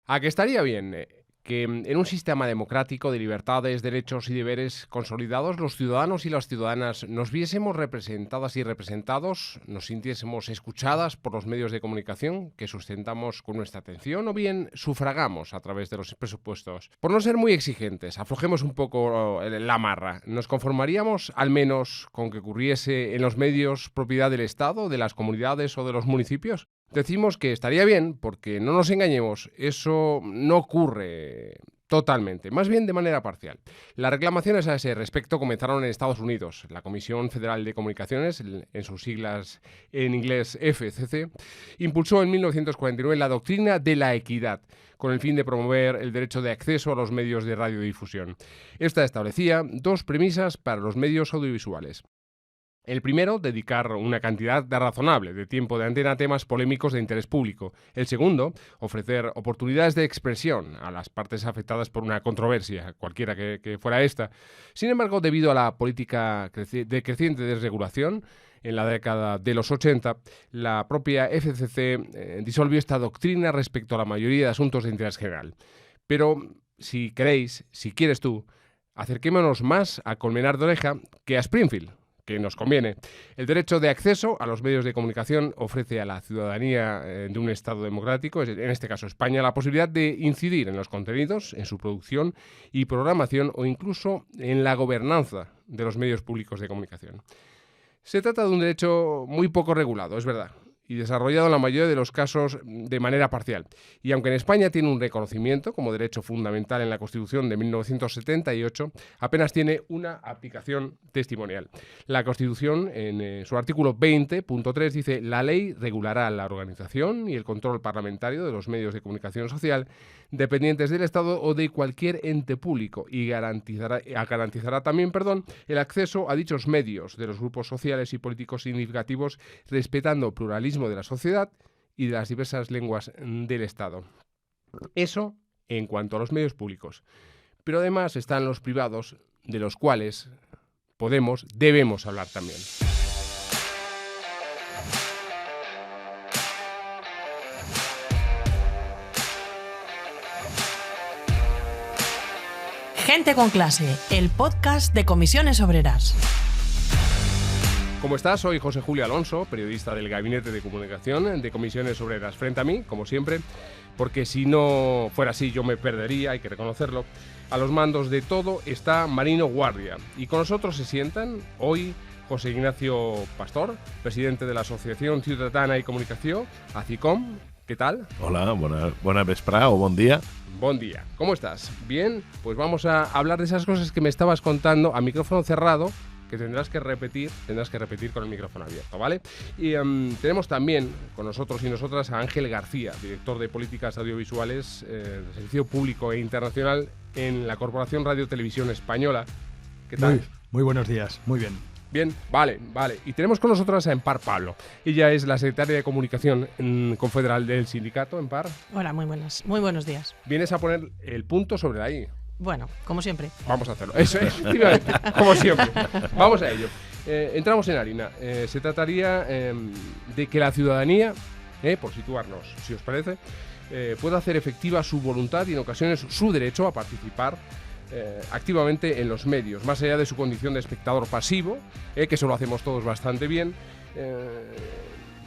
A que estaría bien que en un sistema democrático de libertades, derechos y deberes consolidados, los ciudadanos y las ciudadanas nos viésemos representadas y representados, nos sintiésemos escuchadas por los medios de comunicación que sustentamos con nuestra atención o bien sufragamos a través de los presupuestos. Por no ser muy exigentes, aflojemos un poco la amarra. ¿Nos conformaríamos al menos con que ocurriese en los medios propiedad del Estado, de las comunidades o de los municipios? Decimos que estaría bien porque, no nos engañemos, eso no ocurre totalmente, más bien de manera parcial. Las reclamaciones a ese respecto comenzaron en Estados Unidos. La Comisión Federal de Comunicaciones, en sus siglas en inglés FCC, impulsó en 1949 la doctrina de la equidad, con el fin de promover el derecho de acceso a los medios de radiodifusión. Esta establecía dos premisas para los medios audiovisuales. El primero, dedicar una cantidad razonable de tiempo de antena a temas polémicos de interés público. El segundo, ofrecer oportunidades de expresión a las partes afectadas por una controversia, cualquiera que fuera esta. Sin embargo, debido a la política de creciente desregulación, en la década de los 80, la propia FCC disolvió esta doctrina respecto a la mayoría de asuntos de interés general. Pero, si queréis, si quieres tú, acerquémonos más a Colmenar de Oreja que a Springfield, que nos conviene. El derecho de acceso a los medios de comunicación ofrece a la ciudadanía de un Estado democrático, en este caso España, la posibilidad de incidir en los contenidos, en su producción y programación o incluso en la gobernanza de los medios públicos de comunicación. Se trata de un derecho muy poco regulado, es verdad, y desarrollado en la mayoría de los casos de manera parcial. Y aunque en España tiene un reconocimiento como derecho fundamental en la Constitución de 1978, apenas tiene una aplicación testimonial. La Constitución, en su artículo 20.3, dice: la ley regulará la organización y el control parlamentario de los medios de comunicación social dependientes del Estado o de cualquier ente público y garantizará también, el acceso a dichos medios de los grupos sociales y políticos significativos, respetando pluralismo de la sociedad y de las diversas lenguas del Estado. Eso en cuanto a los medios públicos. Pero además están los privados, de los cuales debemos hablar también. Gente con clase, el podcast de Comisiones Obreras. ¿Cómo estás? Soy José Julio Alonso, periodista del Gabinete de Comunicación de Comisiones Obreras. Frente a mí, como siempre, porque si no fuera así yo me perdería, hay que reconocerlo, a los mandos de todo está Marino Guardia. Y con nosotros se sientan hoy José Ignacio Pastor, presidente de la Asociación Ciudadana y Comunicación, ACICOM. ¿Qué tal? Hola, buena vesprada o buen día. Buen día. ¿Cómo estás? Bien, pues vamos a hablar de esas cosas que me estabas contando a micrófono cerrado, que tendrás que repetir con el micrófono abierto, ¿vale? Y tenemos también con nosotros y nosotras a Ángel García, director de Políticas Audiovisuales de Servicio Público e Internacional en la Corporación Radio Televisión Española. ¿Qué tal? Muy buenos días, muy bien. Bien, vale. Y tenemos con nosotras a Empar Pablo. Ella es la secretaria de Comunicación confederal del sindicato, Empar. Hola, muy buenos días. Vienes a poner el punto sobre la I. Bueno, como siempre. Vamos a hacerlo. Eso es, efectivamente, como siempre. Vamos a ello. Entramos en harina. Se trataría de que la ciudadanía, por situarnos, si os parece, pueda hacer efectiva su voluntad y en ocasiones su derecho a participar activamente en los medios, más allá de su condición de espectador pasivo, que eso lo hacemos todos bastante bien,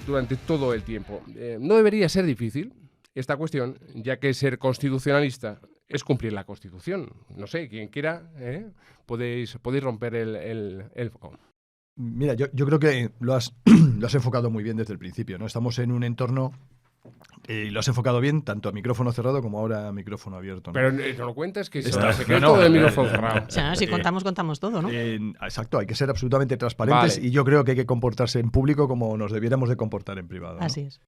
durante todo el tiempo. No debería ser difícil esta cuestión, ya que ser constitucionalista es cumplir la Constitución. No sé, quien quiera, podéis romper el foco. Mira, yo creo que lo has enfocado muy bien desde el principio, ¿no? Estamos en un entorno y lo has enfocado bien, tanto a micrófono cerrado como ahora a micrófono abierto, ¿no? Pero no lo cuentes, que es el secreto del micrófono cerrado. O sea, si contamos todo, ¿no? Exacto, hay que ser absolutamente transparentes, vale. Y yo creo que hay que comportarse en público como nos debiéramos de comportar en privado, ¿no? Así es.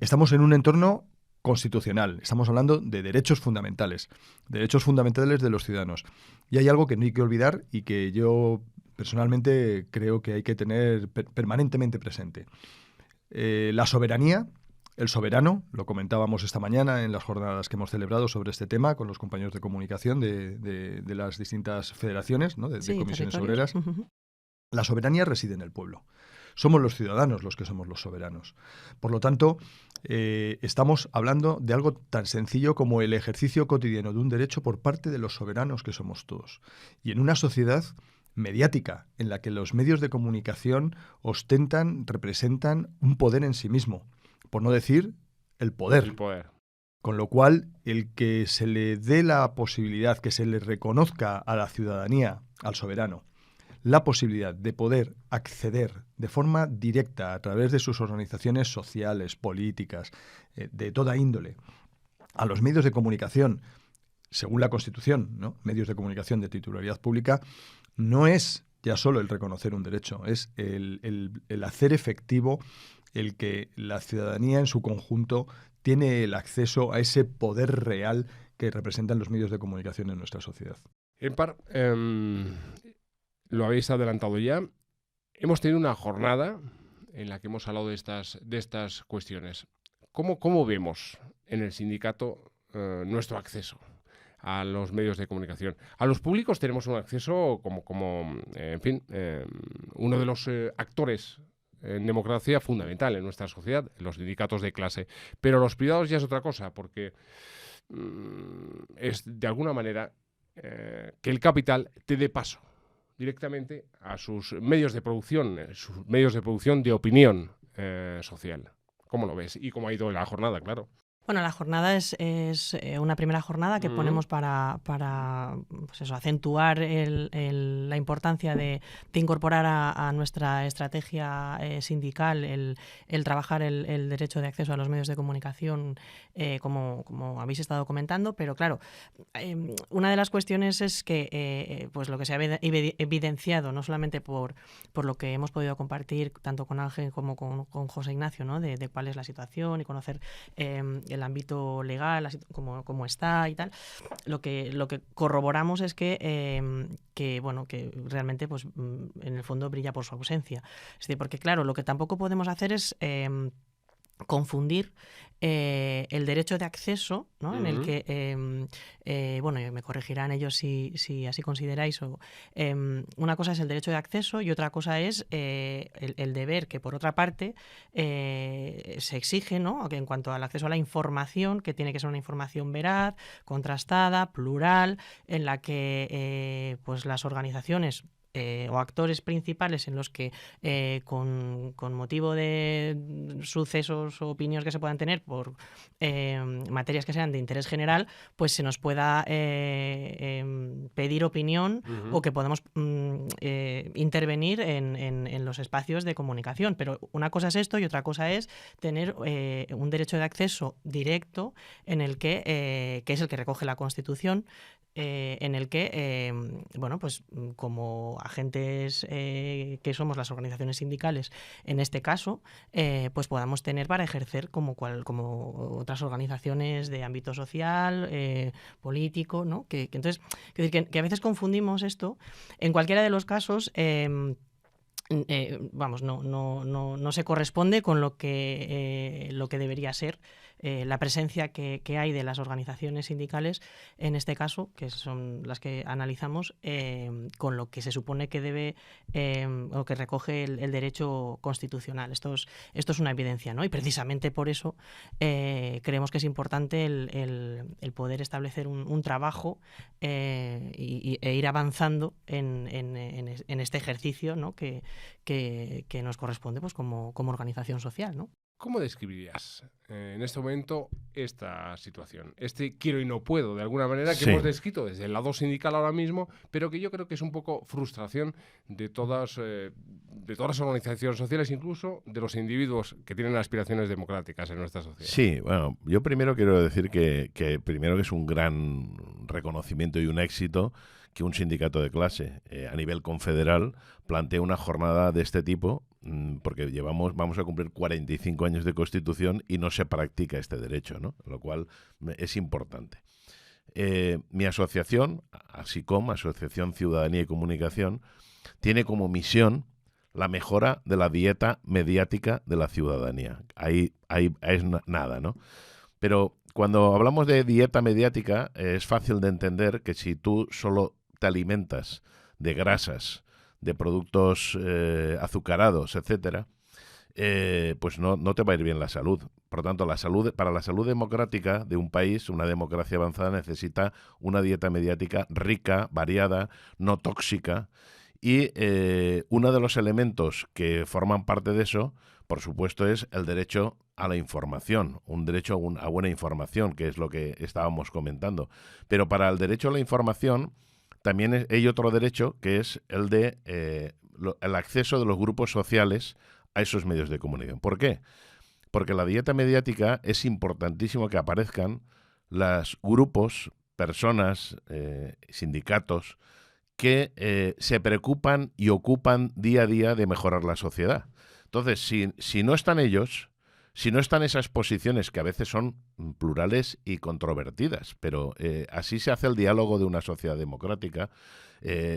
Estamos en un entorno constitucional, estamos hablando de derechos fundamentales de los ciudadanos. Y hay algo que no hay que olvidar y que yo personalmente creo que hay que tener permanentemente presente. La soberanía, el soberano, lo comentábamos esta mañana en las jornadas que hemos celebrado sobre este tema con los compañeros de comunicación de las distintas federaciones, ¿no? de comisiones obreras. La soberanía reside en el pueblo. Somos los ciudadanos los que somos los soberanos. Por lo tanto, estamos hablando de algo tan sencillo como el ejercicio cotidiano de un derecho por parte de los soberanos que somos todos. Y en una sociedad mediática, en la que los medios de comunicación representan un poder en sí mismo, por no decir el poder. El poder. Con lo cual, el que se le dé la posibilidad, que se le reconozca a la ciudadanía, al soberano, la posibilidad de poder acceder de forma directa a través de sus organizaciones sociales, políticas, de toda índole, a los medios de comunicación, según la Constitución, ¿no? Medios de comunicación de titularidad pública, no es ya solo el reconocer un derecho, es el hacer efectivo el que la ciudadanía en su conjunto tiene el acceso a ese poder real que representan los medios de comunicación en nuestra sociedad. Empar, lo habéis adelantado ya. Hemos tenido una jornada en la que hemos hablado de estas cuestiones. ¿Cómo vemos en el sindicato nuestro acceso a los medios de comunicación? A los públicos tenemos un acceso uno de los actores en democracia fundamental en nuestra sociedad, los sindicatos de clase. Pero los privados ya es otra cosa, porque es de alguna manera que el capital te dé paso directamente a sus medios de producción de opinión social. ¿Cómo lo ves? Y cómo ha ido la jornada, claro. Bueno, la jornada es una primera jornada que ponemos para pues eso, acentuar la importancia de incorporar a nuestra estrategia sindical el trabajar el derecho de acceso a los medios de comunicación, como habéis estado comentando. Pero claro, una de las cuestiones es que pues lo que se ha evidenciado, no solamente por lo que hemos podido compartir tanto con Ángel como con José Ignacio, ¿no? de cuál es la situación y conocer el ámbito legal, cómo está y tal, lo que corroboramos es que realmente pues en el fondo brilla por su ausencia. Es decir, porque claro, lo que tampoco podemos hacer es confundir el derecho de acceso, ¿no? En el que, me corregirán ellos si así consideráis, una cosa es el derecho de acceso y otra cosa es el deber que, por otra parte, se exige, ¿no? Que en cuanto al acceso a la información, que tiene que ser una información veraz, contrastada, plural, en la que pues las organizaciones o actores principales en los que con motivo de sucesos o opiniones que se puedan tener por materias que sean de interés general, pues se nos pueda pedir opinión o que podamos intervenir en los espacios de comunicación. Pero una cosa es esto y otra cosa es tener un derecho de acceso directo en el que es el que recoge la Constitución, en el que, pues como agentes que somos las organizaciones sindicales, en este caso, pues podamos tener para ejercer como otras organizaciones de ámbito social, político, ¿no? Entonces, que a veces confundimos esto. En cualquiera de los casos, no se corresponde con lo que debería ser la presencia que hay de las organizaciones sindicales, en este caso, que son las que analizamos, con lo que se supone que debe o que recoge el derecho constitucional. Esto es una evidencia, ¿no? Y precisamente por eso creemos que es importante el poder establecer un trabajo e ir avanzando en este ejercicio, ¿no? que nos corresponde pues como organización social, ¿no? ¿Cómo describirías en este momento esta situación? Este quiero y no puedo, de alguna manera, que hemos descrito desde el lado sindical ahora mismo, pero que yo creo que es un poco frustración de todas las organizaciones sociales, incluso de los individuos que tienen aspiraciones democráticas en nuestra sociedad. Sí, bueno, yo primero quiero decir que es un gran reconocimiento y un éxito que un sindicato de clase a nivel confederal plantee una jornada de este tipo, porque vamos a cumplir 45 años de Constitución y no se practica este derecho, ¿no? Lo cual es importante. Mi asociación, ASICOM, Asociación Ciudadanía y Comunicación, tiene como misión la mejora de la dieta mediática de la ciudadanía. Ahí es nada, ¿no? Pero cuando hablamos de dieta mediática, es fácil de entender que si tú solo te alimentas de grasas, de productos azucarados, etcétera, pues no te va a ir bien la salud. Por lo tanto, para la salud democrática de un país, una democracia avanzada necesita una dieta mediática rica, variada, no tóxica. Y uno de los elementos que forman parte de eso, por supuesto, es el derecho a la información, un derecho a buena información, que es lo que estábamos comentando. Pero para el derecho a la información también hay otro derecho, que es el de el acceso de los grupos sociales a esos medios de comunicación. ¿Por qué? Porque la dieta mediática es importantísimo que aparezcan los grupos, personas, sindicatos, que se preocupan y ocupan día a día de mejorar la sociedad. Entonces, si no están ellos, si no están esas posiciones que a veces son plurales y controvertidas, pero así se hace el diálogo de una sociedad democrática,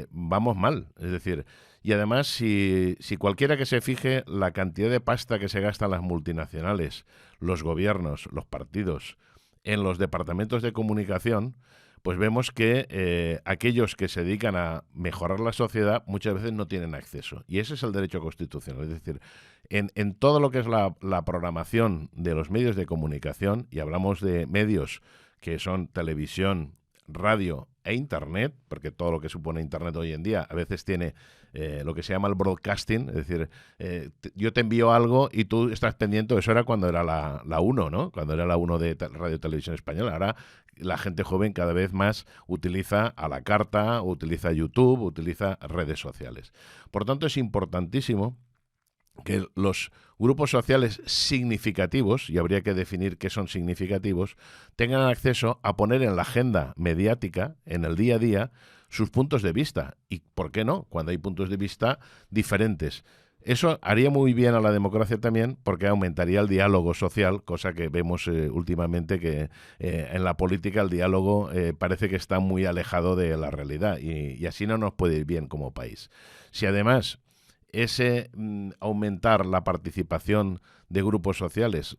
vamos mal. Es decir, y además, si cualquiera que se fije la cantidad de pasta que se gastan las multinacionales, los gobiernos, los partidos, en los departamentos de comunicación, pues vemos que aquellos que se dedican a mejorar la sociedad muchas veces no tienen acceso. Y ese es el derecho constitucional. Es decir, en todo lo que es la programación de los medios de comunicación, y hablamos de medios que son televisión, radio e Internet, porque todo lo que supone Internet hoy en día a veces tiene lo que se llama el broadcasting, es decir, yo te envío algo y tú estás pendiente. Eso era cuando era la 1, ¿no? Cuando era la 1 de Radio Televisión Española. Ahora la gente joven cada vez más utiliza a la carta, utiliza YouTube, utiliza redes sociales. Por tanto, es importantísimo que los grupos sociales significativos, y habría que definir qué son significativos, tengan acceso a poner en la agenda mediática, en el día a día, sus puntos de vista. Y, ¿por qué no?, cuando hay puntos de vista diferentes. Eso haría muy bien a la democracia también, porque aumentaría el diálogo social, cosa que vemos últimamente que en la política el diálogo parece que está muy alejado de la realidad, y así no nos puede ir bien como país. Si además ese aumentar la participación de grupos sociales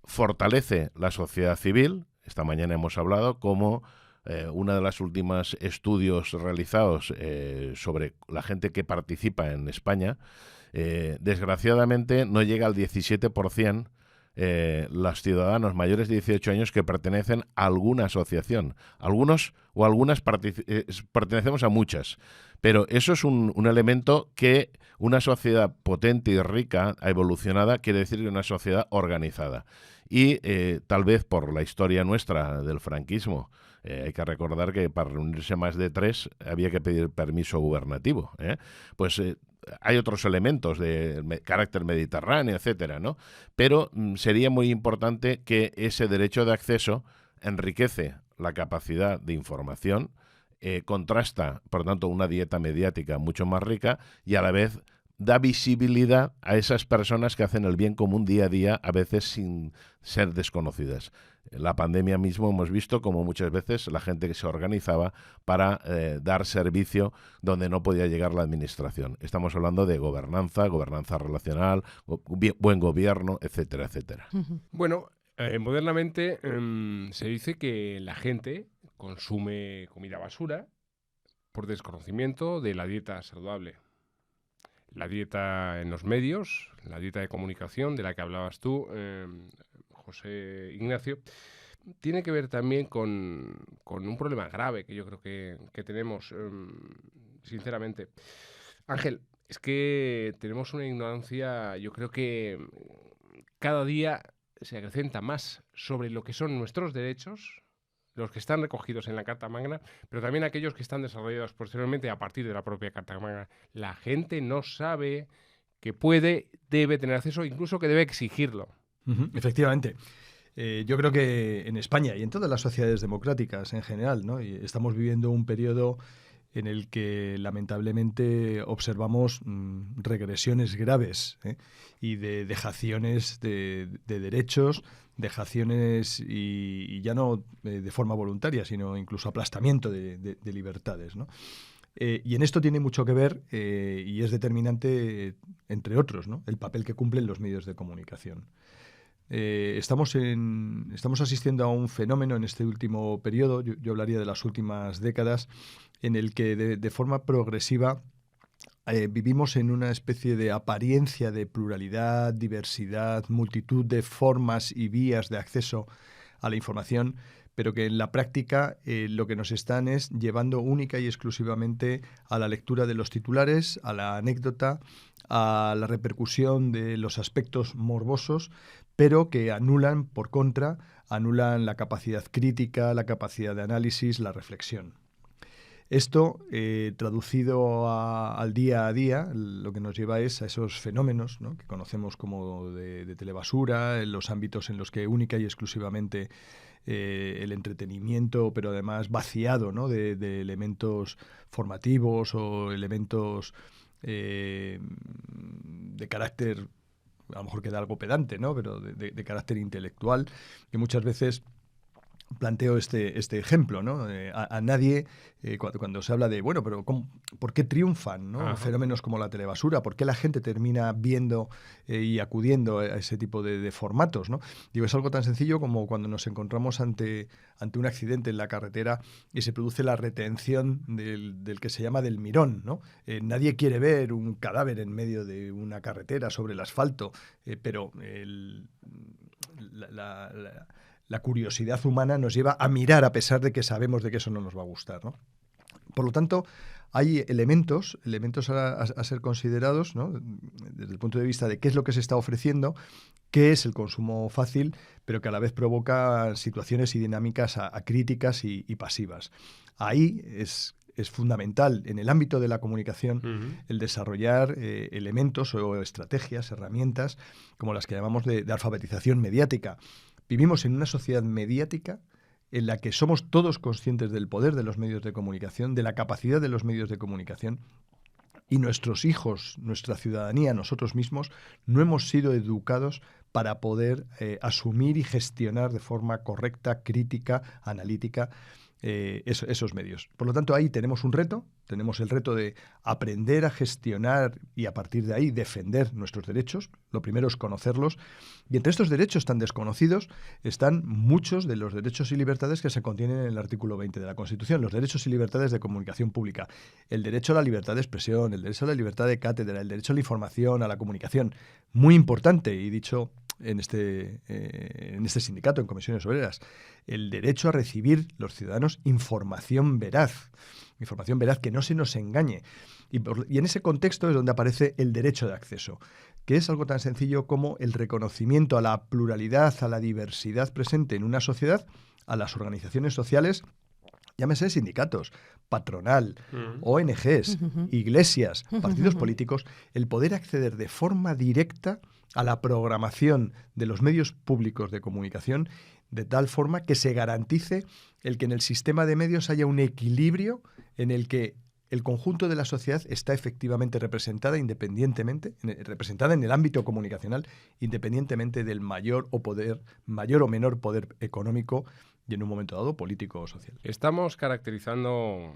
fortalece la sociedad civil, esta mañana hemos hablado como una de las últimas estudios realizados sobre la gente que participa en España, desgraciadamente no llega al 17% los ciudadanos mayores de 18 años que pertenecen a alguna asociación. Algunos o algunas pertenecemos a muchas, pero eso es un elemento que una sociedad potente y rica, evolucionada, quiere decir que una sociedad organizada. Y tal vez por la historia nuestra del franquismo, hay que recordar que para reunirse más de 3 había que pedir permiso gubernativo. Pues hay otros elementos de carácter mediterráneo, etcétera, ¿no? Pero sería muy importante que ese derecho de acceso enriquece la capacidad de información, contrasta, por tanto, una dieta mediática mucho más rica y a la vez da visibilidad a esas personas que hacen el bien común día a día, a veces sin ser desconocidas. En la pandemia mismo hemos visto como muchas veces la gente que se organizaba para dar servicio donde no podía llegar la administración. Estamos hablando de gobernanza relacional, buen gobierno, etcétera, etcétera. Bueno, modernamente se dice que la gente consume comida basura por desconocimiento de la dieta saludable. La dieta en los medios, la dieta de comunicación de la que hablabas tú, José Ignacio, tiene que ver también con un problema grave que yo creo que tenemos, sinceramente. Ángel, es que tenemos una ignorancia, yo creo que cada día se acrecenta más sobre lo que son nuestros derechos, los que están recogidos en la Carta Magna, pero también aquellos que están desarrollados posteriormente a partir de la propia Carta Magna. La gente no sabe que debe tener acceso, incluso que debe exigirlo. Efectivamente. Yo creo que en España y en todas las sociedades democráticas en general, ¿no? Y estamos viviendo un periodo en el que lamentablemente observamos regresiones graves y de dejaciones de derechos, dejaciones y ya no de forma voluntaria, sino incluso aplastamiento de libertades, ¿no? Y en esto tiene mucho que ver y es determinante, entre otros, ¿no?, el papel que cumplen los medios de comunicación. Estamos asistiendo a un fenómeno en este último periodo, yo hablaría de las últimas décadas, en el que de forma progresiva vivimos en una especie de apariencia de pluralidad, diversidad, multitud de formas y vías de acceso a la información, pero que en la práctica lo que nos están es llevando única y exclusivamente a la lectura de los titulares, a la anécdota, a la repercusión de los aspectos morbosos, pero que anulan, por contra, anulan la capacidad crítica, la capacidad de análisis, la reflexión. Esto, traducido al día a día, lo que nos lleva es a esos fenómenos, ¿no?, que conocemos como de telebasura, en los ámbitos en los que única y exclusivamente el entretenimiento, pero además vaciado, ¿no?, de elementos formativos o elementos de carácter, a lo mejor queda algo pedante, ¿no?, pero de carácter intelectual, que muchas veces planteo este ejemplo, ¿no? A nadie, cuando se habla de, bueno, pero ¿por qué triunfan, ¿no?, fenómenos como la telebasura? ¿Por qué la gente termina viendo y acudiendo a ese tipo de formatos, ¿no? Digo, es algo tan sencillo como cuando nos encontramos ante un accidente en la carretera y se produce la retención del que se llama del mirón, ¿no? Nadie quiere ver un cadáver en medio de una carretera sobre el asfalto, pero la curiosidad humana nos lleva a mirar a pesar de que sabemos de que eso no nos va a gustar, ¿no? Por lo tanto, hay elementos a ser considerados, ¿no?, desde el punto de vista de qué es lo que se está ofreciendo, qué es el consumo fácil, pero que a la vez provoca situaciones y dinámicas acríticas y pasivas. Ahí es fundamental, en el ámbito de la comunicación, el desarrollar elementos o estrategias, herramientas, como las que llamamos de alfabetización mediática. Vivimos en una sociedad mediática en la que somos todos conscientes del poder de los medios de comunicación, de la capacidad de los medios de comunicación, y nuestros hijos, nuestra ciudadanía, nosotros mismos, no hemos sido educados para poder asumir y gestionar de forma correcta, crítica, analítica, esos medios. Por lo tanto, ahí tenemos un reto, tenemos el reto de aprender a gestionar y a partir de ahí defender nuestros derechos. Lo primero es conocerlos, y entre estos derechos tan desconocidos están muchos de los derechos y libertades que se contienen en el artículo 20 de la Constitución, los derechos y libertades de comunicación pública, el derecho a la libertad de expresión, el derecho a la libertad de cátedra, el derecho a la información, a la comunicación, muy importante, y dicho en este sindicato, en Comisiones Obreras, el derecho a recibir los ciudadanos información veraz que no se nos engañe. Y en ese contexto es donde aparece el derecho de acceso, que es algo tan sencillo como el reconocimiento a la pluralidad, a la diversidad presente en una sociedad, a las organizaciones sociales, llámese sindicatos, patronal, ONGs, iglesias, partidos políticos, el poder acceder de forma directa a la programación de los medios públicos de comunicación, de tal forma que se garantice el que en el sistema de medios haya un equilibrio en el que el conjunto de la sociedad está efectivamente representada representada en el ámbito comunicacional, independientemente del mayor o menor poder económico y en un momento dado político o social. Estamos caracterizando,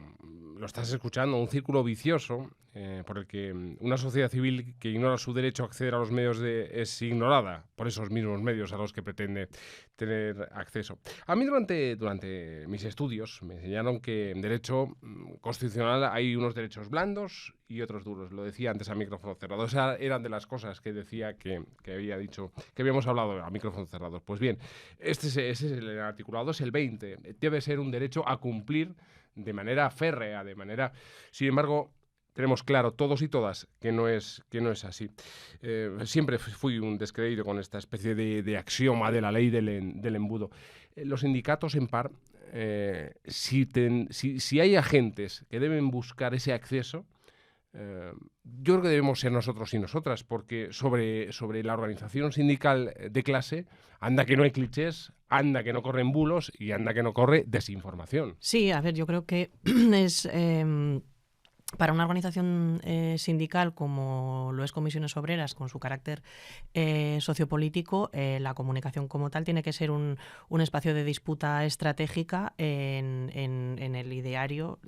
lo estás escuchando, un círculo vicioso por el que una sociedad civil que ignora su derecho a acceder a los medios es ignorada por esos mismos medios a los que pretende tener acceso. A mí durante mis estudios me enseñaron que en derecho constitucional hay unos derechos blandos y otros duros. Lo decía antes a micrófono cerrado. Esas eran de las cosas que decía que había dicho, que habíamos hablado a micrófono cerrado. Pues bien, ese es el articulado, es el 20. Debe ser un derecho a cumplir de manera férrea, Sin embargo, tenemos claro todos y todas que no es así. Siempre fui un descreído con esta especie de axioma de la ley del embudo. Los sindicatos, en par, si hay agentes que deben buscar ese acceso, yo creo que debemos ser nosotros y nosotras, porque sobre la organización sindical de clase, anda que no hay clichés, anda que no corren bulos y anda que no corre desinformación. Sí, a ver, yo creo que es... Para una organización sindical como lo es Comisiones Obreras, con su carácter sociopolítico, la comunicación como tal tiene que ser un espacio de disputa estratégica en el ideario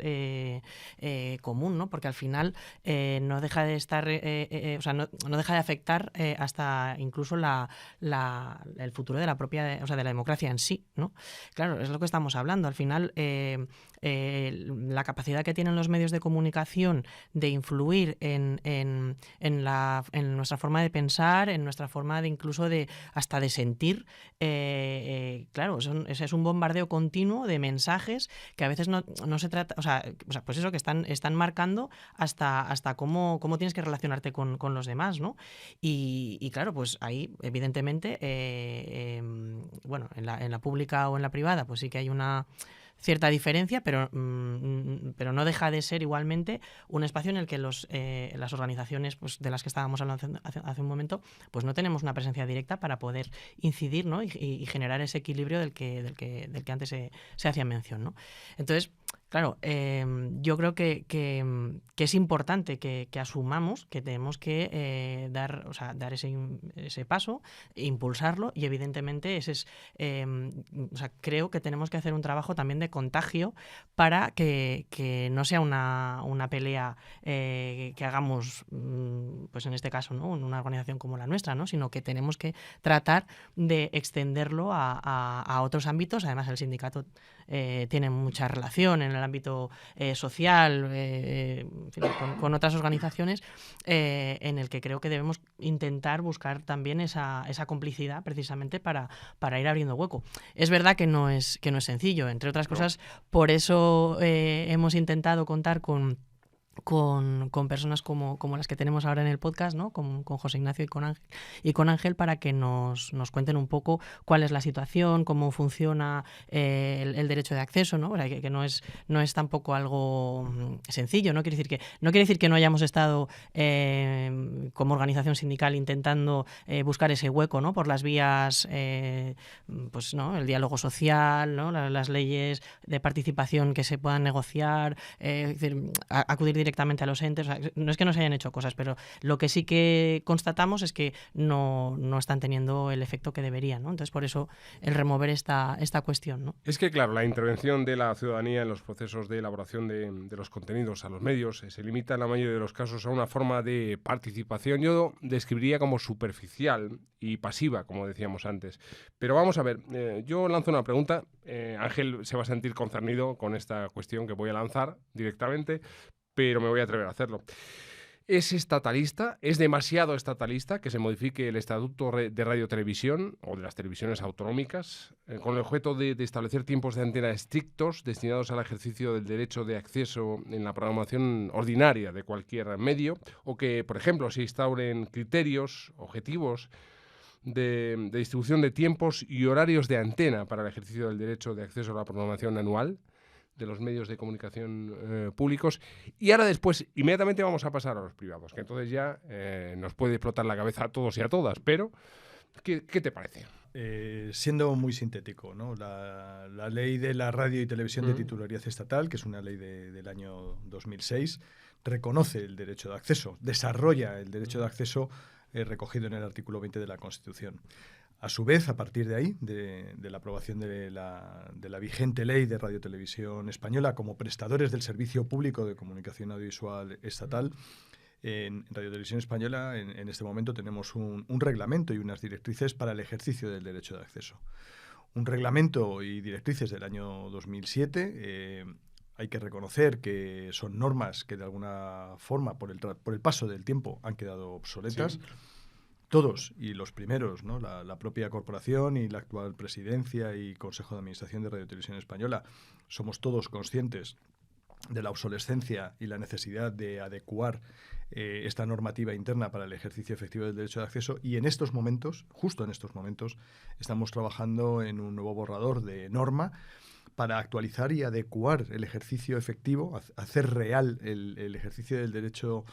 común, ¿no? Porque al final no deja de estar, no deja de afectar hasta incluso el futuro de la propia, de la democracia en sí, ¿no? Claro, es lo que estamos hablando. Al final, la capacidad que tienen los medios de comunicación obligación de influir en nuestra forma de pensar, en nuestra forma de incluso hasta de sentir. Claro, es un bombardeo continuo de mensajes que a veces no se trata, o sea, pues eso, que están marcando hasta cómo tienes que relacionarte con los demás, ¿no? Y claro, pues ahí, evidentemente, bueno, en la pública o en la privada, pues sí que hay una cierta diferencia, pero no deja de ser igualmente un espacio en el que las organizaciones, pues, de las que estábamos hablando hace un momento, pues no tenemos una presencia directa para poder incidir, ¿no? y generar ese equilibrio del que antes se hacía mención, ¿no? Entonces, claro, yo creo que es importante que asumamos que tenemos que dar ese paso, impulsarlo, y evidentemente creo que tenemos que hacer un trabajo también de contagio para que no sea una pelea que hagamos, pues en este caso, ¿no?, en una organización como la nuestra, ¿no?, sino que tenemos que tratar de extenderlo a otros ámbitos. Además, el sindicato tiene mucha relación en el ámbito social, en fin, con otras organizaciones, en el que creo que debemos intentar buscar también esa complicidad, precisamente para ir abriendo hueco. Es verdad que no es sencillo, entre otras cosas. Por eso hemos intentado contar con personas como las que tenemos ahora en el podcast, ¿no?, con José Ignacio y con Ángel, para que nos cuenten un poco cuál es la situación, cómo funciona el derecho de acceso, ¿no? O sea, que no es tampoco algo sencillo. No quiere decir que no hayamos estado como organización sindical intentando buscar ese hueco, ¿no?, por las vías, pues, ¿no?, el diálogo social, ¿no?, las leyes de participación que se puedan negociar, es decir, acudir directamente a los entes. O sea, no es que no se hayan hecho cosas, pero lo que sí que constatamos es que no están teniendo el efecto que deberían, ¿no? Entonces, por eso el remover esta cuestión, ¿no? Es que, claro, la intervención de la ciudadanía en los procesos de elaboración de los contenidos a los medios se limita en la mayoría de los casos a una forma de participación. Yo describiría como superficial y pasiva, como decíamos antes. Pero vamos a ver, yo lanzo una pregunta. Ángel se va a sentir concernido con esta cuestión que voy a lanzar directamente, pero me voy a atrever a hacerlo. ¿Es estatalista, es demasiado estatalista que se modifique el Estatuto de Radio-Televisión o de las televisiones autonómicas con el objeto de establecer tiempos de antena estrictos destinados al ejercicio del derecho de acceso en la programación ordinaria de cualquier medio? O que, por ejemplo, se instauren criterios objetivos de distribución de tiempos y horarios de antena para el ejercicio del derecho de acceso a la programación anual de los medios de comunicación públicos. Y ahora después, inmediatamente vamos a pasar a los privados, que entonces ya nos puede explotar la cabeza a todos y a todas. Pero, ¿qué te parece? Siendo muy sintético, ¿no? La ley de la radio y televisión de titularidad estatal, que es una ley del año 2006, reconoce el derecho de acceso, desarrolla el derecho de acceso recogido en el artículo 20 de la Constitución. A su vez, a partir de ahí, de la aprobación de la vigente ley de Radio-Televisión Española como prestadores del servicio público de comunicación audiovisual estatal, en Radio-Televisión Española en este momento tenemos un reglamento y unas directrices para el ejercicio del derecho de acceso. Un reglamento y directrices del año 2007. Hay que reconocer que son normas que de alguna forma, por el paso del tiempo, han quedado obsoletas. Sí. Todos, y los primeros, ¿no?, la propia corporación y la actual presidencia y Consejo de Administración de Radio-Televisión Española, somos todos conscientes de la obsolescencia y la necesidad de adecuar esta normativa interna para el ejercicio efectivo del derecho de acceso. Y en estos momentos, justo en estos momentos, estamos trabajando en un nuevo borrador de norma para actualizar y adecuar el ejercicio efectivo, hacer real el ejercicio del derecho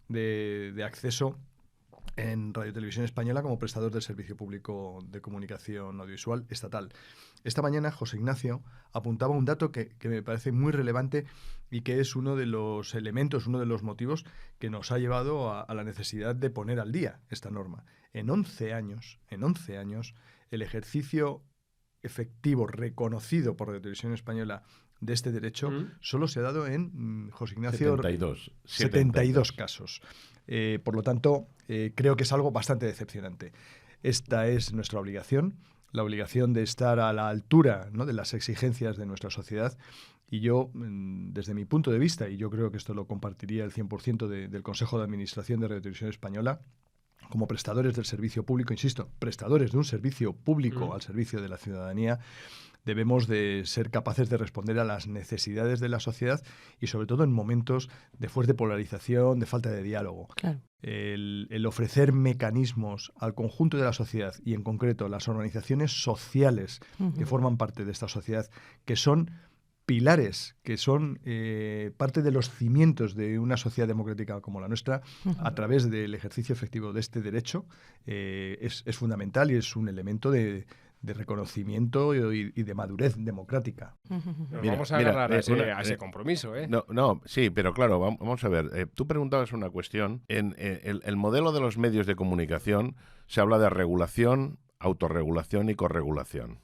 de acceso en Radio-Televisión Española como prestador del servicio público de comunicación audiovisual estatal. Esta mañana José Ignacio apuntaba un dato que me parece muy relevante y que es uno de los elementos, uno de los motivos que nos ha llevado a la necesidad de poner al día esta norma. En 11 años, el ejercicio efectivo reconocido por Radio-Televisión Española de este derecho solo se ha dado en, José Ignacio, 72 casos. Por lo tanto, creo que es algo bastante decepcionante. Esta es nuestra obligación, la obligación de estar a la altura, ¿no?, de las exigencias de nuestra sociedad. Y yo, desde mi punto de vista, y yo creo que esto lo compartiría el 100% del Consejo de Administración de Radio Televisión Española, como prestadores del servicio público, insisto, prestadores de un servicio público al servicio de la ciudadanía, debemos de ser capaces de responder a las necesidades de la sociedad y sobre todo en momentos de fuerte polarización, de falta de diálogo. Claro. El ofrecer mecanismos al conjunto de la sociedad y en concreto las organizaciones sociales que forman parte de esta sociedad, que son pilares, que son parte de los cimientos de una sociedad democrática como la nuestra, a través del ejercicio efectivo de este derecho, es fundamental y es un elemento de reconocimiento y de madurez democrática. Vamos a agarrar a ese compromiso, ¿eh? No, sí, pero claro, vamos a ver. Tú preguntabas una cuestión. En el modelo de los medios de comunicación se habla de regulación, autorregulación y corregulación.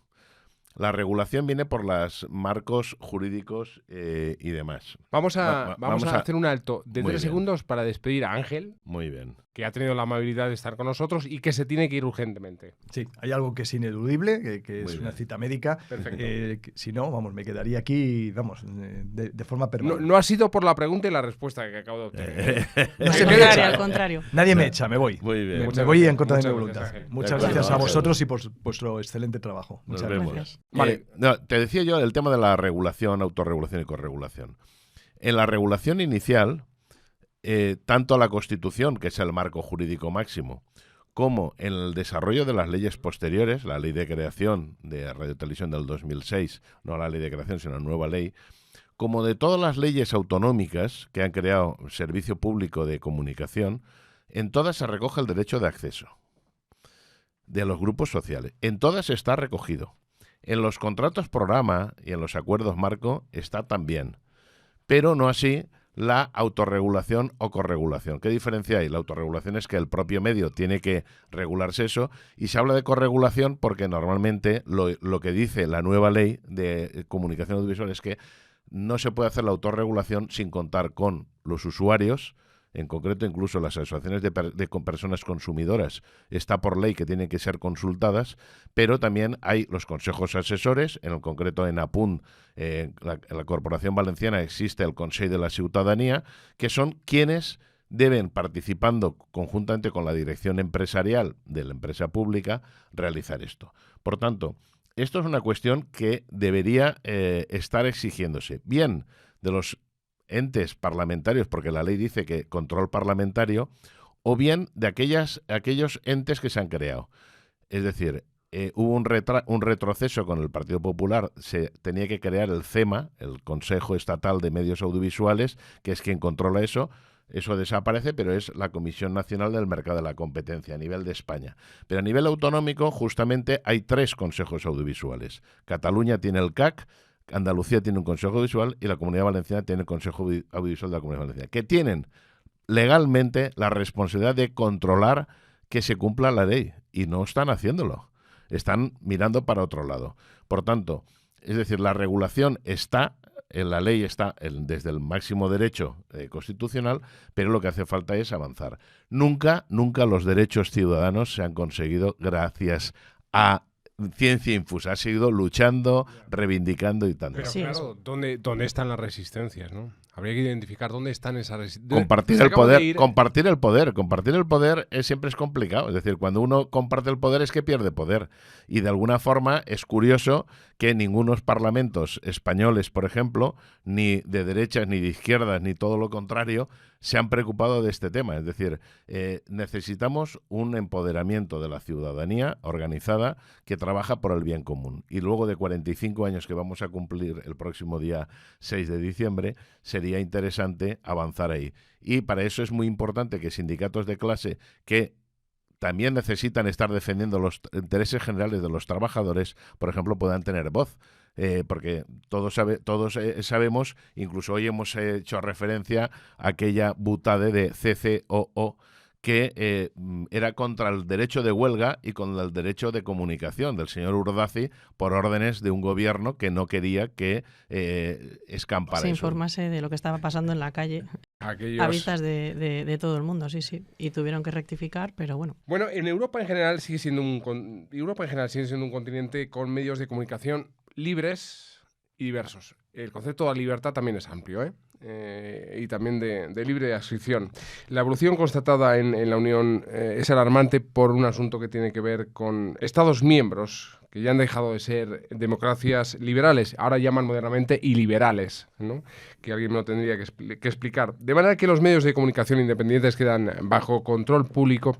La regulación viene por los marcos jurídicos y demás. Vamos a hacer un alto de 3 segundos para despedir a Ángel. Muy bien. Que ha tenido la amabilidad de estar con nosotros y que se tiene que ir urgentemente. Sí, hay algo que es ineludible, que es una cita médica. Perfecto. Si no, me quedaría aquí, de forma permanente. No ha sido por la pregunta y la respuesta que acabo de obtener. Al contrario. Nadie me echa, me voy. Muy bien. Me voy en contra de mi voluntad. Gracias, muchas gracias a vosotros y por vuestro excelente trabajo. Muchas gracias. Vale. Te decía yo el tema de la regulación, autorregulación y corregulación. En la regulación inicial, tanto la Constitución, que es el marco jurídico máximo, como en el desarrollo de las leyes posteriores, la ley de creación de Radio Televisión del 2006, no la ley de creación, sino la nueva ley, como de todas las leyes autonómicas que han creado servicio público de comunicación, en todas se recoge el derecho de acceso de los grupos sociales. En todas está recogido. En los contratos programa y en los acuerdos marco está también, pero no así la autorregulación o corregulación. ¿Qué diferencia hay? La autorregulación es que el propio medio tiene que regularse eso, y se habla de corregulación porque normalmente lo que dice la nueva ley de comunicación audiovisual es que no se puede hacer la autorregulación sin contar con los usuarios. En concreto, incluso las asociaciones de personas consumidoras está por ley que tienen que ser consultadas, pero también hay los consejos asesores, en el concreto en APUN, en la Corporación Valenciana existe el Consell de la Ciudadanía, que son quienes deben, participando conjuntamente con la dirección empresarial de la empresa pública, realizar esto. Por tanto, esto es una cuestión que debería estar exigiéndose, bien de los entes parlamentarios, porque la ley dice que control parlamentario, o bien de aquellos entes que se han creado. Es decir, hubo un retroceso con el Partido Popular, se tenía que crear el CEMA, el Consejo Estatal de Medios Audiovisuales, que es quien controla eso desaparece, pero es la Comisión Nacional del Mercado de la Competencia a nivel de España. Pero a nivel autonómico, justamente, hay 3 consejos audiovisuales. Cataluña tiene el CAC, Andalucía tiene un Consejo Audiovisual y la Comunidad Valenciana tiene el Consejo Audiovisual de la Comunidad Valenciana, que tienen legalmente la responsabilidad de controlar que se cumpla la ley, y no están haciéndolo. Están mirando para otro lado. Por tanto, es decir, la regulación está, en la ley está desde el máximo derecho constitucional, pero lo que hace falta es avanzar. Nunca los derechos ciudadanos se han conseguido gracias a ciencia infusa. Ha seguido luchando, reivindicando y tanto. Pero claro, ¿dónde están las resistencias, no? Habría que identificar dónde están esas resistencias. Compartir el poder siempre es complicado. Es decir, cuando uno comparte el poder es que pierde poder. Y de alguna forma es curioso que ningunos parlamentos españoles, por ejemplo, ni de derechas, ni de izquierdas, ni todo lo contrario, se han preocupado de este tema. Es decir, necesitamos un empoderamiento de la ciudadanía organizada que trabaja por el bien común. Y luego de 45 años que vamos a cumplir el próximo día 6 de diciembre, sería interesante avanzar ahí. Y para eso es muy importante que sindicatos de clase que también necesitan estar defendiendo los intereses generales de los trabajadores, por ejemplo, puedan tener voz. Porque todos sabemos, incluso hoy hemos hecho referencia a aquella butade de CCOO que era contra el derecho de huelga y contra el derecho de comunicación del señor Urdaci por órdenes de un gobierno que no quería que escampara se eso. informase de lo que estaba pasando en la calle. Aquellos... A vistas de todo el mundo, sí, sí. Y tuvieron que rectificar, pero bueno. Bueno, en Europa en general sigue siendo un continente con medios de comunicación libres y diversos. El concepto de libertad también es amplio, y también de libre adscripción. La evolución constatada en la Unión es alarmante por un asunto que tiene que ver con Estados miembros que ya han dejado de ser democracias liberales, ahora llaman modernamente iliberales, ¿no? Que alguien me lo tendría que explicar. De manera que los medios de comunicación independientes quedan bajo control público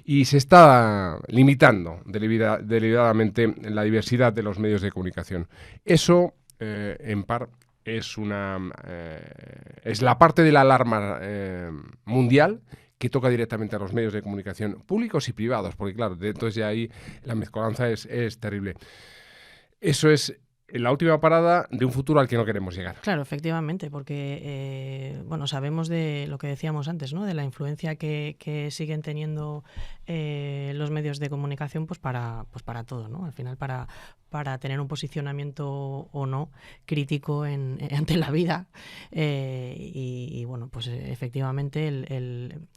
y se está limitando deliberadamente la diversidad de los medios de comunicación. Eso, en par, es la parte de la alarma mundial que toca directamente a los medios de comunicación públicos y privados, porque claro, entonces ya ahí la mezcolanza es terrible. Eso es la última parada de un futuro al que no queremos llegar. Claro, efectivamente, porque bueno, sabemos de lo que decíamos antes, ¿no? De la influencia que siguen teniendo los medios de comunicación, pues para todo, ¿no? Al final, para tener un posicionamiento o no crítico ante la vida. Y bueno, pues efectivamente el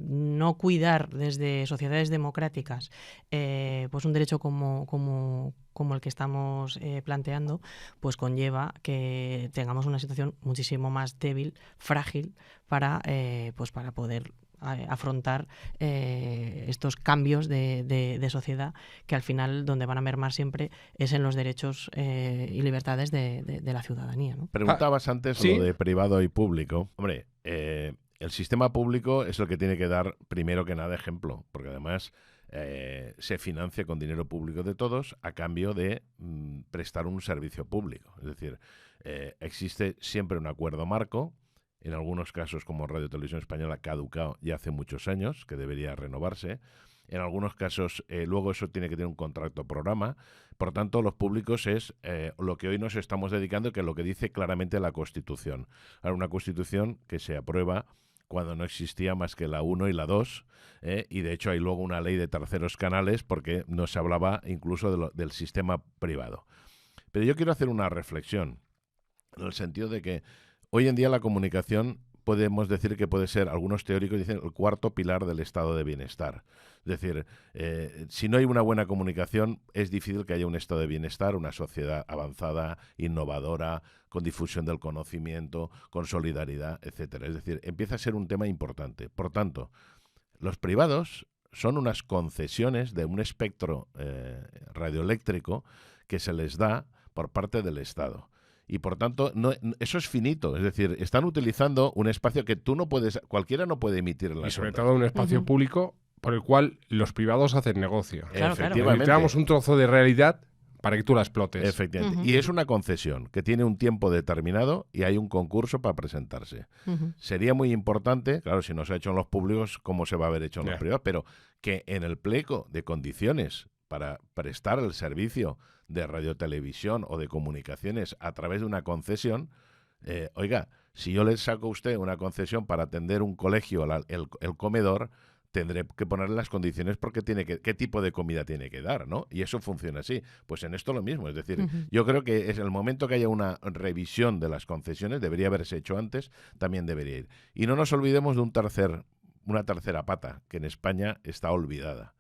no cuidar desde sociedades democráticas pues un derecho como el que estamos planteando, pues conlleva que tengamos una situación muchísimo más débil, frágil, para poder afrontar estos cambios de sociedad, que al final donde van a mermar siempre es en los derechos y libertades de la ciudadanía, ¿no? Preguntabas antes ¿sí? Lo de privado y público. Hombre, el sistema público es el que tiene que dar primero que nada ejemplo, porque además se financia con dinero público de todos a cambio de prestar un servicio público. Es decir, existe siempre un acuerdo marco, en algunos casos como Radio Televisión Española caducado ya hace muchos años, que debería renovarse. En algunos casos luego eso tiene que tener un contrato programa. Por tanto, los públicos es lo que hoy nos estamos dedicando, que es lo que dice claramente la Constitución. Ahora, una Constitución que se aprueba cuando no existía más que la 1 y la 2, y de hecho hay luego una ley de terceros canales porque no se hablaba incluso del sistema privado. Pero yo quiero hacer una reflexión, en el sentido de que hoy en día la comunicación podemos decir que puede ser, algunos teóricos dicen, el cuarto pilar del estado de bienestar. Es decir, si no hay una buena comunicación, es difícil que haya un estado de bienestar, una sociedad avanzada, innovadora, con difusión del conocimiento, con solidaridad, etcétera. Es decir, empieza a ser un tema importante. Por tanto, los privados son unas concesiones de un espectro radioeléctrico que se les da por parte del Estado. Y por tanto, eso es finito. Es decir, están utilizando un espacio que tú no puedes, cualquiera no puede emitir en la Y sobre todo un espacio público por el cual los privados hacen negocio. Claro, efectivamente. Necesitamos un trozo de realidad para que tú la explotes. Efectivamente. Y es una concesión que tiene un tiempo determinado y hay un concurso para presentarse. Sería muy importante, claro, si no se ha hecho en los públicos, ¿cómo se va a haber hecho en los privados? Pero que en el pleco de condiciones para prestar el servicio de radiotelevisión o de comunicaciones a través de una concesión, oiga, si yo le saco a usted una concesión para atender un colegio, el comedor, tendré que ponerle las condiciones porque qué tipo de comida tiene que dar, ¿no? Y eso funciona así. Pues en esto lo mismo, es decir, yo creo que es el momento que haya una revisión de las concesiones, debería haberse hecho antes, también debería ir. Y no nos olvidemos de una tercera pata, que en España está olvidada.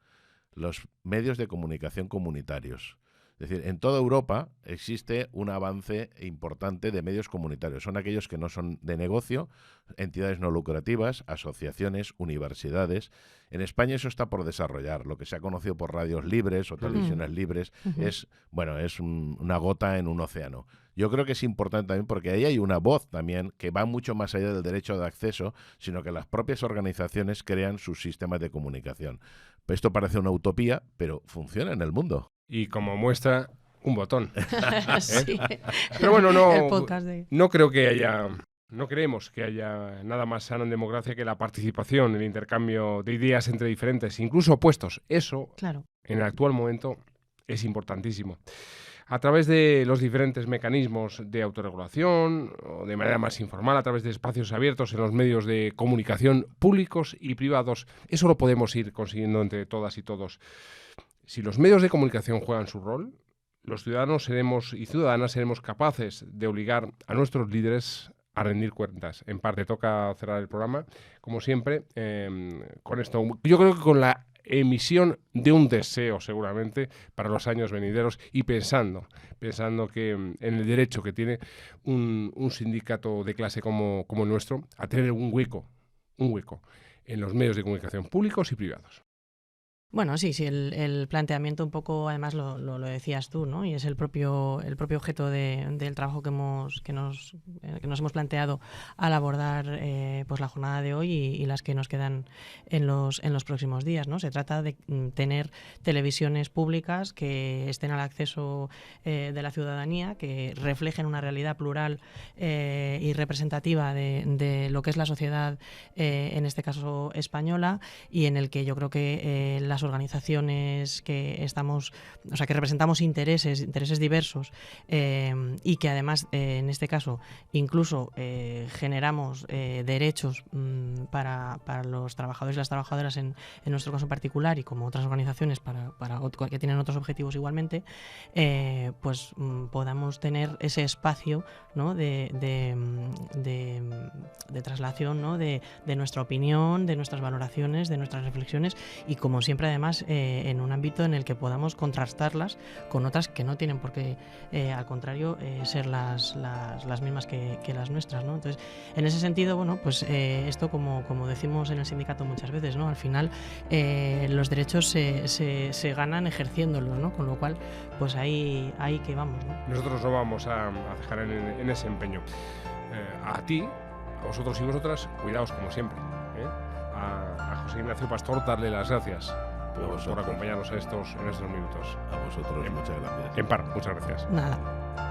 Los medios de comunicación comunitarios. Es decir, en toda Europa existe un avance importante de medios comunitarios. Son aquellos que no son de negocio, entidades no lucrativas, asociaciones, universidades. En España eso está por desarrollar. Lo que se ha conocido por radios libres o televisiones libres es una gota en un océano. Yo creo que es importante también porque ahí hay una voz también que va mucho más allá del derecho de acceso, sino que las propias organizaciones crean sus sistemas de comunicación. Esto parece una utopía, pero funciona en el mundo. Y como muestra, un botón. Sí. Pero bueno, no creemos que haya nada más sano en democracia que la participación, el intercambio de ideas entre diferentes, incluso opuestos. Eso, claro, en el actual momento, es importantísimo. A través de los diferentes mecanismos de autorregulación, o de manera más informal, a través de espacios abiertos en los medios de comunicación públicos y privados, eso lo podemos ir consiguiendo entre todas y todos. Si los medios de comunicación juegan su rol, los ciudadanos y ciudadanas seremos capaces de obligar a nuestros líderes a rendir cuentas. En parte toca cerrar el programa, como siempre, con esto. Yo creo que con la emisión de un deseo, seguramente, para los años venideros y pensando que en el derecho que tiene un sindicato de clase como el nuestro a tener un hueco en los medios de comunicación públicos y privados. Bueno, sí, el planteamiento un poco, además lo decías tú, ¿no? Y es el propio objeto del trabajo que nos hemos planteado al abordar pues la jornada de hoy y las que nos quedan en los próximos días, ¿no? Se trata de tener televisiones públicas que estén al acceso de la ciudadanía, que reflejen una realidad plural y representativa de lo que es la sociedad, en este caso española, y en el que yo creo que las organizaciones que representamos intereses diversos y que además en este caso incluso generamos derechos para los trabajadores y las trabajadoras en nuestro caso particular, y como otras organizaciones que tienen otros objetivos igualmente, pues podamos tener ese espacio, ¿no? de traslación, ¿no? de nuestra opinión, de nuestras valoraciones, de nuestras reflexiones, y como siempre además en un ámbito en el que podamos contrastarlas con otras que no tienen por qué, al contrario, ser las mismas que las nuestras, ¿no? Entonces, en ese sentido, bueno, pues esto como decimos en el sindicato muchas veces, ¿no? Al final los derechos se ganan ejerciéndolos, ¿no? Con lo cual, pues ahí que vamos, ¿no? Nosotros no vamos a dejar en ese empeño. A ti, a vosotros y vosotras, cuidaos como siempre, ¿eh? A José Ignacio Pastor, darle las gracias por acompañarnos en estos minutos. A vosotros, muchas gracias. Empar, muchas gracias. Nada.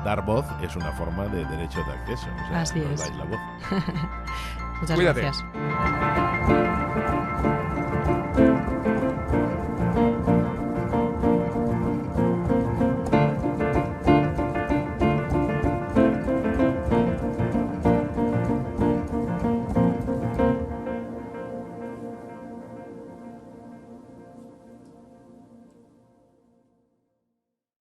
Dar voz es una forma de derecho de acceso. O sea, así nos es. dais la voz. Muchas Cuídate. gracias.